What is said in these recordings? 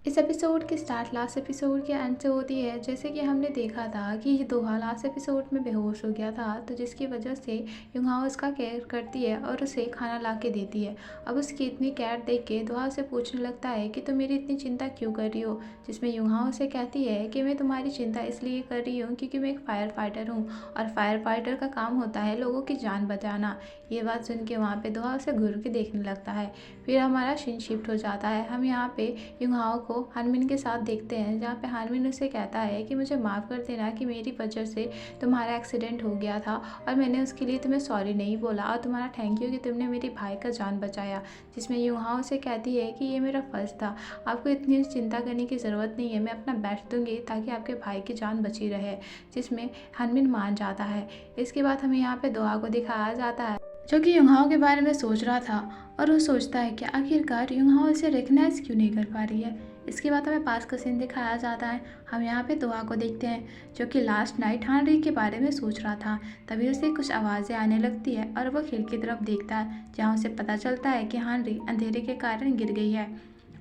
इस एपिसोड की start last episode के एंड से होती है। जैसे कि हमने देखा था कि ये दोहा लास्ट एपिसोड में बेहोश हो गया था, तो जिसकी वजह से युंगहाओ उसका केयर करती है और उसे खाना ला के देती है। अब उसकी इतनी केयर देख के दोहा उसे पूछने लगता है कि तुम मेरी इतनी चिंता क्यों कर रही हो, जिसमें युंगहाओ उसे कहती है कि मैं तुम्हारी चिंता इसलिए कर रही हूँ क्योंकि मैं एक फायर फाइटर हूँ और फायर फाइटर का काम होता है लोगों की जान बचाना। ये बात सुन के वहाँ पे दोहा उसे घूर के देखने लगता है। फिर हमारा सीन शिफ्ट हो जाता है। हम यहाँ पे युंगहाओ को हानमिन के साथ देखते हैं, जहाँ पे हानमिन उसे कहता है कि मुझे माफ़ कर देना कि मेरी वजह से तुम्हारा एक्सीडेंट हो गया था और मैंने उसके लिए तुम्हें सॉरी नहीं बोला, और तुम्हारा थैंक यू कि तुमने मेरे भाई का जान बचाया। जिसमें युंगहाओ उसे कहती है कि ये मेरा फ़र्ज़ था, आपको इतनी चिंता करने की ज़रूरत नहीं है, मैं अपना बेस्ट दूंगी ताकि आपके भाई की जान बची रहे। जिसमें हानमिन मान जाता है। इसके बाद हमें यहाँ पे दोहा को दिखाया जाता है जो कि युंगहाओ के बारे में सोच रहा था, और वो सोचता है कि आखिरकार युंगहाओ इसे रिकग्नाइज क्यों नहीं कर पा रही है। इसके बाद हमें पास का सीन दिखाया जाता है। हम यहाँ पे दोहा को देखते हैं जो कि लास्ट नाइट हानरी के बारे में सोच रहा था। तभी उसे कुछ आवाज़ें आने लगती है और वह खिड़की की तरफ देखता है, जहाँ उसे पता चलता है कि हानरी अंधेरे के कारण गिर गई है,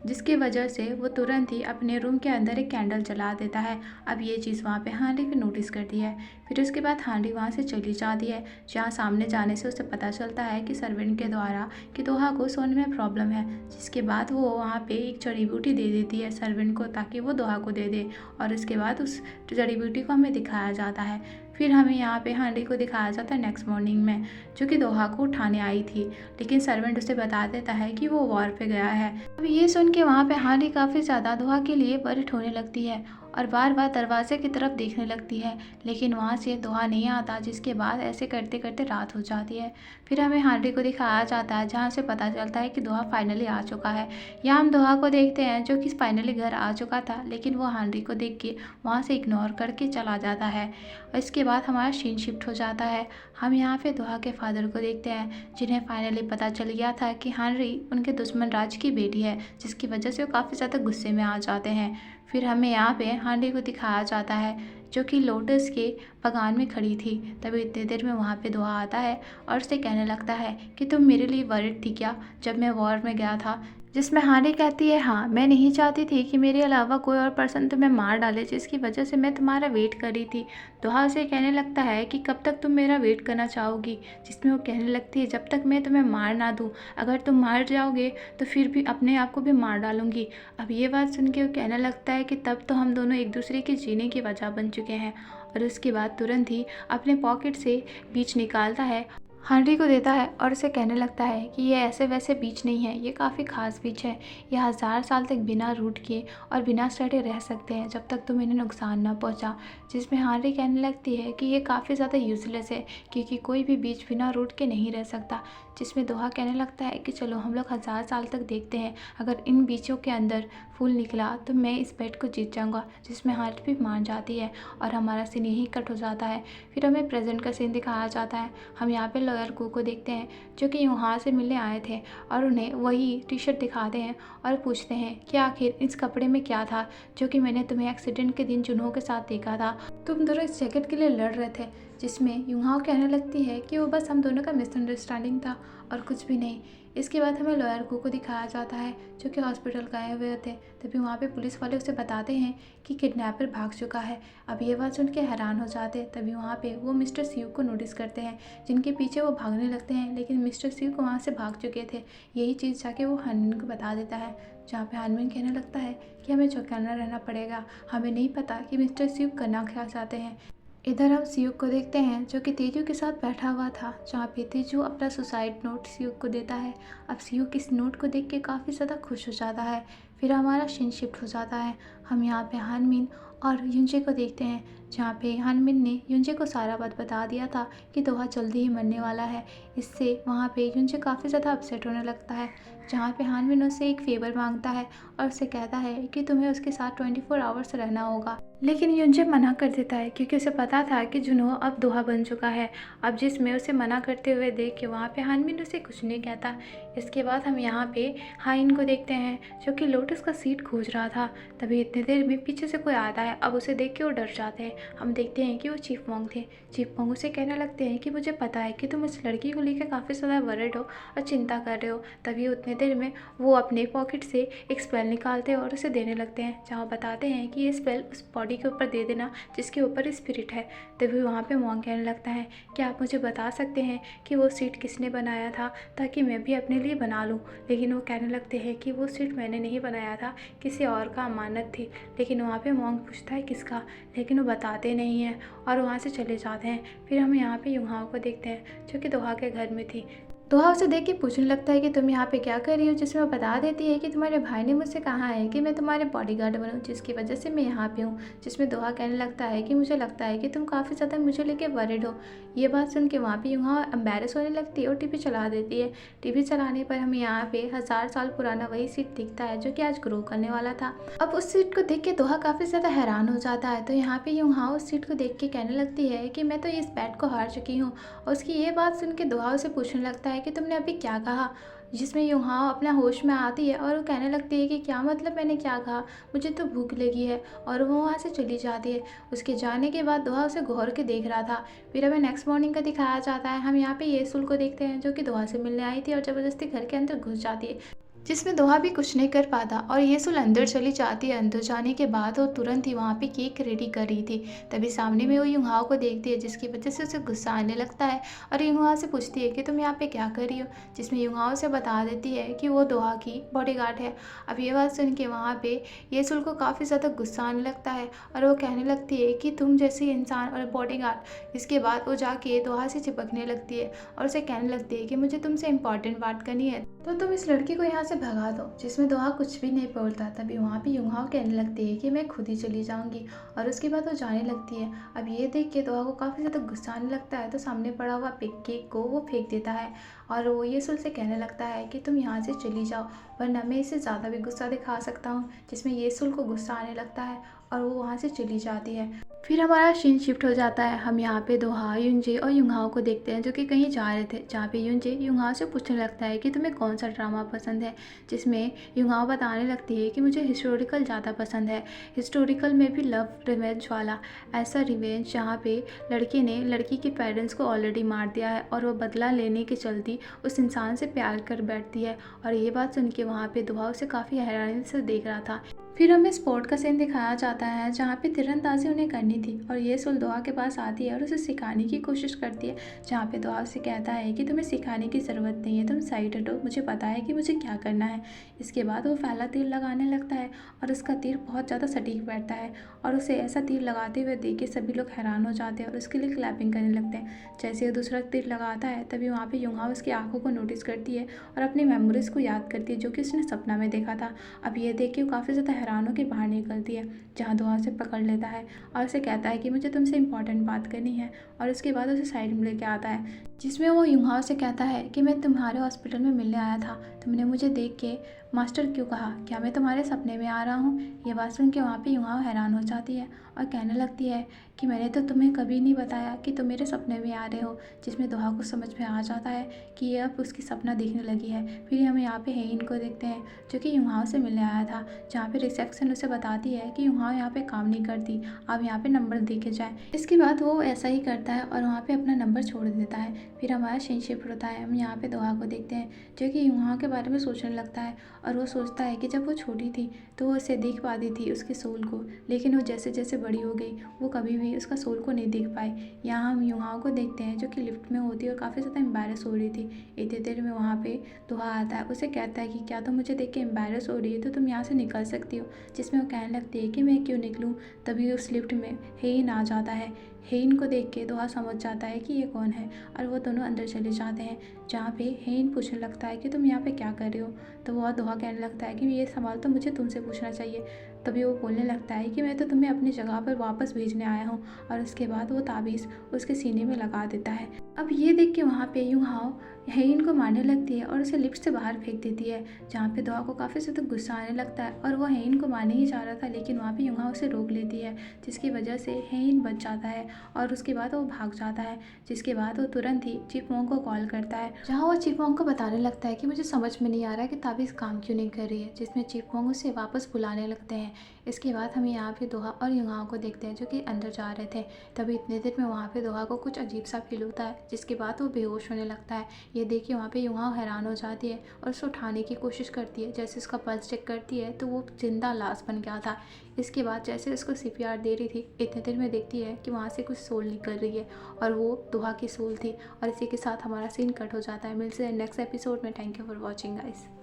जिसकी वजह से वो तुरंत ही अपने रूम के अंदर एक कैंडल जला देता है। अब ये चीज़ वहाँ पे हानरी भी नोटिस करती है। फिर उसके बाद हानरी वहाँ से चली जाती है, जहाँ सामने जाने से उसे पता चलता है कि सर्वेंट के द्वारा कि दोहा को सोने में प्रॉब्लम है। जिसके बाद वो वहाँ पे एक जड़ी बूटी दे देती है सर्वेंट को ताकि वो दोहा को दे दे, और उसके बाद उस जड़ी बूटी को हमें दिखाया जाता है। फिर हमें यहाँ पे हानरी को दिखाया जाता है नेक्स्ट मॉर्निंग में, जो कि दोहा को उठाने आई थी, लेकिन सर्वेंट उसे बता देता है कि वो वॉर पे गया है। अब ये सुन के वहाँ पे हानरी काफ़ी ज़्यादा दोहा के लिए वरिड होने लगती है और बार बार दरवाजे की तरफ देखने लगती है, लेकिन वहाँ से दोहा नहीं आता। जिसके बाद ऐसे करते करते रात हो जाती है। फिर हमें हानरी को दिखाया जाता है, जहाँ से पता चलता है कि दोहा फाइनली आ चुका है। यहाँ हम दोहा को देखते हैं जो कि फाइनली घर आ चुका था, लेकिन वो हानरी को देख के वहाँ से इग्नोर करके चला जाता है। इसके बाद हमारा सीन शिफ्ट हो जाता है। हम यहाँ पे दोहा के फादर को देखते हैं, जिन्हें फाइनली पता चल गया था कि हानरी उनके दुश्मन राज की बेटी है, जिसकी वजह से वो काफ़ी ज़्यादा गुस्से में आ जाते हैं। फिर हमें यहाँ पे हानरी को दिखाया जाता है जो कि लोटस के बगान में खड़ी थी। तभी इतनी देर में वहाँ पे दोहा आता है और उसे कहने लगता है कि तुम मेरे लिए वरिड थी क्या जब मैं वॉर में गया था। जिसमें हानरी कहती है, हाँ, मैं नहीं चाहती थी कि मेरे अलावा कोई और पर्सन तुम्हें मार डाले, जिसकी वजह से मैं तुम्हारा वेट कर रही थी। दोहा उसे कहने लगता है कि कब तक तुम मेरा वेट करना चाहोगी, जिसमें वो कहने लगती है जब तक मैं तुम्हें मार ना दूँ, अगर तुम मार जाओगे तो फिर भी अपने आप को भी मार डालूंगी। अब ये बात सुन के वो कहने लगता है कि तब तो हम दोनों एक दूसरे के जीने की वजह बन चुके हैं। और उसके बाद तुरंत ही अपने पॉकेट से बीच निकालता है, हानरी को देता है और उसे कहने लगता है कि ये ऐसे वैसे बीज नहीं है, ये काफ़ी ख़ास बीज है। ये 1000 साल तक बिना रूट किए और बिना सड़े रह सकते हैं जब तक तुम इन्हें नुकसान ना पहुंचा। जिसमें हानरी कहने लगती है कि ये काफ़ी ज़्यादा यूज़लेस है क्योंकि कोई भी बीज बिना रूट के नहीं रह सकता। जिसमें दोहा कहने लगता है कि चलो हम लोग 1000 साल तक देखते हैं, अगर इन बीजों के अंदर फूल निकला तो मैं इस बेट को जीत जाऊँगा। जिसमें हानरी भी मान जाती है और हमारा सीन यही कट हो जाता है। फिर हमें प्रेजेंट का सीन दिखाया जाता है। हम यहाँ पे लॉयर कू को देखते हैं जो कि वहाँ से मिलने आए थे, और उन्हें वही टी शर्ट दिखाते हैं और पूछते हैं कि आखिर इस कपड़े में क्या था जो कि मैंने तुम्हें एक्सीडेंट के दिन जुनहो के साथ देखा था, तुम दोनों इस जैकेट के लिए लड़ रहे थे। जिसमें युंगहाओ कहने लगती है कि वो बस हम दोनों का मिसअंडरस्टैंडिंग था और कुछ भी नहीं। इसके बाद हमें लॉयर को दिखाया जाता है जो कि हॉस्पिटल गए हुए थे। तभी वहाँ पे पुलिस वाले उसे बताते हैं कि किडनैपर भाग चुका है। अब ये बात सुन के हैरान हो जाते हैं। तभी वहाँ पे वो मिस्टर सियू को नोटिस करते हैं, जिनके पीछे वो भागने लगते हैं, लेकिन मिस्टर सियू को वहाँ से भाग चुके थे। यही चीज़ जाके वो हानमिन को बता देता है, जहाँ पे हानमिन कहने लगता है कि हमें चौकन्ना रहना पड़ेगा, हमें नहीं पता कि मिस्टर सियू करना क्या चाहते हैं। इधर हम सियुक को देखते हैं जो कि तेजू के साथ बैठा हुआ था, जहाँ पे तेजू अपना सुसाइड नोट सियुक को देता है। अब सियुक इस नोट को देख के काफ़ी ज़्यादा खुश हो जाता है। फिर हमारा सीन शिफ्ट हो जाता है। हम यहाँ पे हानमिन और युंजे को देखते हैं, जहाँ पे हानमिन ने युंजे को सारा बात बता दिया था कि दोहा जल्दी ही मरने वाला है। इससे वहाँ पे युंजे काफ़ी ज़्यादा अपसेट होने लगता है, जहाँ पे हानमिन उससे एक फेवर मांगता है और उससे कहता है कि तुम्हें उसके साथ 24 आवर्स रहना होगा। लेकिन युंजे मना कर देता है क्योंकि उसे पता था कि जुनहो अब दोहा बन चुका है। अब जिसमें उसे मना करते हुए देख के वहाँ पे हानमिन उसे कुछ नहीं कहता। इसके बाद हम यहाँ पे हाइन को देखते हैं जो कि लोटस का सीट खोज रहा था। तभी इतनी देर में पीछे से कोई आता है। अब उसे देख के वो डर जाते हैं। हम देखते हैं कि वो चीफ मोंग थे। चीफ मोंग उसे कहने लगते हैं कि मुझे पता है कि तुम इस लड़की को लेकर काफ़ी ज़्यादा वरिड हो और चिंता कर रहे हो। तभी उतनी देर में वो अपने पॉकेट से एक स्पेल स्पेल निकालते हैं और उसे देने लगते हैं, जहाँ वो बताते हैं कि ये स्पेल उस बॉडी के ऊपर दे देना जिसके ऊपर स्पिरिट है। तभी वहाँ पे मॉन्क कहने लगता है कि आप मुझे बता सकते हैं कि वो सीट किसने बनाया था, ताकि मैं भी अपने लिए बना लूँ। लेकिन वो कहने लगते हैं कि वो सीट मैंने नहीं बनाया था, किसी और का अमानत थी। लेकिन वहाँ पे मॉन्क पूछता है किसका, लेकिन वो बताते नहीं हैं और वहाँ से चले जाते हैं। फिर हम यहाँ पे युंहाओ को देखते हैं जो कि दोहा के घर में थी। दोहा उसे देख के पूछने लगता है कि तुम यहाँ पे क्या कर रही हो, जिसमें वो बता देती है कि तुम्हारे भाई ने मुझसे कहा है कि मैं तुम्हारे बॉडीगार्ड बनूं, जिसकी वजह से मैं यहाँ पे हूँ। जिसमें दोहा कहने लगता है कि मुझे लगता है कि तुम काफ़ी ज़्यादा मुझे लेके वरिड हो। ये बात सुन के वहाँ पे युंहा एम्बेरस होने लगती है और टीवी चला देती है। टीवी चलाने पर हमें यहाँ पे 1000 साल पुराना वही सीट दिखता है जो कि आज ग्रो करने वाला था। अब उस सीट को देख के दोहा काफ़ी ज़्यादा हैरान हो जाता है। तो यहाँ पे युंहा उस सीट को देख के कहने लगती है कि मैं तो इस बैट को हार चुकी हूँ। और उसकी ये बात सुन के दोहा उसे पूछने लगता है कि तुमने अभी क्या कहा। जिसमें युंहा अपना होश में आती है और वो कहने लगती है कि क्या मतलब मैंने क्या कहा, मुझे तो भूख लगी है। और वो वहाँ से चली जाती है। उसके जाने के बाद दोहा उसे घूर के देख रहा था। फिर हमें नेक्स्ट मॉर्निंग का दिखाया जाता है। हम यहाँ पे येसुल को देखते हैं जो कि दोहा से मिलने आई थी और ज़बरदस्ती घर के अंदर घुस जाती है, जिसमें दोहा भी कुछ नहीं कर पाता और येसुल अंदर चली जाती है। अंदर जाने के बाद वो तुरंत ही वहाँ पे केक रेडी कर रही थी। तभी सामने में वो युंहाओ को देखती है, जिसकी वजह से उसे गुस्सा आने लगता है और युंहा से पूछती है कि तुम यहाँ पे क्या कर रही हो। जिसमें युंहाओ से बता देती है कि वो दोहा की बॉडीगार्ड है। अब ये बात सुन के वहाँ पे येसुल को काफ़ी ज़्यादा गुस्सा आने लगता है और वो कहने लगती है कि तुम जैसी इंसान और बॉडीगार्ड। इसके बाद वो जाके दोहा से चिपकने लगती है और उसे कहने लगती है कि मुझे तुमसे इंपॉर्टेंट बात करनी है, तो तुम इस लड़की को यहाँ से भगा दो। जिसमें दोहा कुछ भी नहीं बोलता। तभी वहाँ पे युंहाओ कहने लगती है कि मैं खुद ही चली जाऊँगी और उसके बाद वो जाने लगती है। अब ये देख के दोहा को काफ़ी ज़्यादा गुस्सा आने लगता है, तो सामने पड़ा हुआ केक को वो फेंक देता है और वो येसुल से कहने लगता है कि तुम यहाँ से चली जाओ, वरना मैं इसे ज़्यादा भी गुस्सा दिखा सकता हूँ। जिसमें येसुल को गुस्सा आने लगता है और वो वहाँ से चली जाती है। फिर हमारा सीन शिफ्ट हो जाता है। हम यहाँ पे दोहा, युनजे और युंहाओ को देखते हैं जो कि कहीं जा रहे थे, जहाँ पे युनजे युंहाओ से पूछने लगता है कि तुम्हें कौन सा ड्रामा पसंद है। जिसमें युंहाओ बताने लगती है कि मुझे हिस्टोरिकल ज़्यादा पसंद है। हिस्टोरिकल में भी लव रिवेंज वाला, ऐसा रिवेंज जहाँ पे लड़के ने लड़की के पेरेंट्स को ऑलरेडी मार दिया है और वो बदला लेने के चलती उस इंसान से प्यार कर बैठती है। और ये बात सुन के वहाँ पे दोहा उसे काफ़ी हैरानी से देख रहा था। फिर हमें स्पोर्ट का सीन दिखाया जाता है जहाँ पे तीरंदाजी उन्हें करनी थी और येसुल दोहा के पास आती है और उसे सिखाने की कोशिश करती है। जहाँ पे दोहा उसे कहता है कि तुम्हें सिखाने की ज़रूरत नहीं है, तुम साइड हटो, मुझे पता है कि मुझे क्या करना है। इसके बाद वो पहला तीर लगाने लगता है और उसका तीर बहुत ज़्यादा सटीक बैठता है और उसे ऐसा तीर लगाते हुए देख के सभी लोग हैरान हो जाते हैं और उसके लिए क्लैपिंग करने लगते हैं। जैसे वो दूसरा तीर लगाता है तभी वहाँ पे युंहा उसकी आंखों को नोटिस करती है और अपनी मेमोरीज़ को याद करती है जो कि उसने सपना में देखा था। अब ये देख के वो काफ़ी ज़्यादा हैरान होकर बाहर निकलती है, जहाँ दोहा से पकड़ लेता है और उसे कहता है कि मुझे तुमसे इंपॉर्टेंट बात करनी है। और उसके बाद उसे साइड में लेके आता है, जिसमें वो युंहाओ से कहता है कि मैं तुम्हारे हॉस्पिटल में मिलने आया था, तुमने मुझे देख के मास्टर क्यों कहा, क्या मैं तुम्हारे सपने में आ रहा हूँ। ये बात सुन के वहाँ पे युंहाओ हैरान हो जाती है और कहने लगती है कि मैंने तो तुम्हें कभी नहीं बताया कि तुम मेरे सपने में आ रहे हो। जिसमें दोहा को समझ में आ जाता है कि ये अब उसकी सपना देखने लगी है। फिर हम यहाँ पे हेइन को देखते हैं जो कि युंहाओ से मिलने आया था, जहाँ पे रिसेप्शन उसे बताती है कि युंहाओ यहाँ पे काम नहीं करती, आप यहाँ पे नंबर दे के जाए। इसके बाद वो ऐसा ही करता है और वहाँ पे अपना नंबर छोड़ देता है। फिर हमारा सीन शिफ्ट होता है। हम यहाँ पे दोहा को देखते हैं जो कि युंहाओ के बारे में सोचने लगता है और वो सोचता है कि जब वो छोटी थी तो वो उसे देख पाती थी उसके सोल को, लेकिन वो जैसे जैसे बड़ी हो गई वो कभी भी उसका सोल को नहीं देख पाई। यहाँ हम युंहाओ को देखते हैं जो कि लिफ्ट में होती है और काफ़ी ज़्यादा एम्बैरस हो रही थी। इतनी देर में वहाँ पे दोहा आता है, उसे कहता है कि क्या तुम मुझे देख के एम्बैरस हो रही है तो तुम यहाँ से निकल सकती हो। जिसमें वो कहने लगती है कि मैं क्यों निकलूँ। तभी उस लिफ्ट में हेइन आ जाता है। हेइन को देख के दोहा समझ जाता है कि ये कौन है और वो दोनों अंदर चले जाते हैं, जहाँ पे हेइन पूछने लगता है कि तुम यहाँ पे क्या कर रहे हो। तो वह दोहा कहने लगता है कि ये सवाल तो मुझे तुमसे पूछना चाहिए। तभी वो बोलने लगता है कि मैं तो तुम्हें अपनी जगह पर वापस भेजने आया हूँ। और उसके बाद वो ताबीज़ उसके सीने में लगा देता है। अब ये देख के वहाँ पे युंहाओ हेइन को मारने लगती है और उसे लिफ्ट से बाहर फेंक देती है, जहाँ पे दोहा को काफ़ी ज़्यादा गुस्सा आने लगता है और वो हेइन को मारने ही जा रहा था, लेकिन वहाँ पे युंहाओ उसे रोक लेती है, जिसकी वजह से हेइन बच जाता है और उसके बाद वो भाग जाता है। जिसके बाद वो तुरंत ही चिपमोंग को कॉल करता है, जहाँ वो चिपमोंग को बताने लगता है कि मुझे समझ में नहीं आ रहा है कि ताबीज़ काम क्यों नहीं कर रही है। जिसमें चिपमोंग उसे वापस बुलाने लगते हैं। इसके बाद हम यहाँ पे दोहा और युंहाओ को देखते हैं जो कि अंदर जा रहे थे। तभी इतने देर में वहाँ पे दोहा को कुछ अजीब सा फील होता है, जिसके बाद वो बेहोश होने लगता है। ये देख के वहाँ पे युंहाओ हैरान हो जाती है और उसे उठाने की कोशिश करती है। जैसे उसका पल्स चेक करती है तो वो जिंदा लाश बन गया था। इसके बाद जैसे उसको सीपीआर दे रही थी, इतने देर में देखती है कि वहाँ से कुछ सोल निकल रही है और वो दुहा की सोल थी। और इसी के साथ हमारा सीन कट हो जाता है। मिलते हैं नेक्स्ट एपिसोड में। Thank you for watching guys.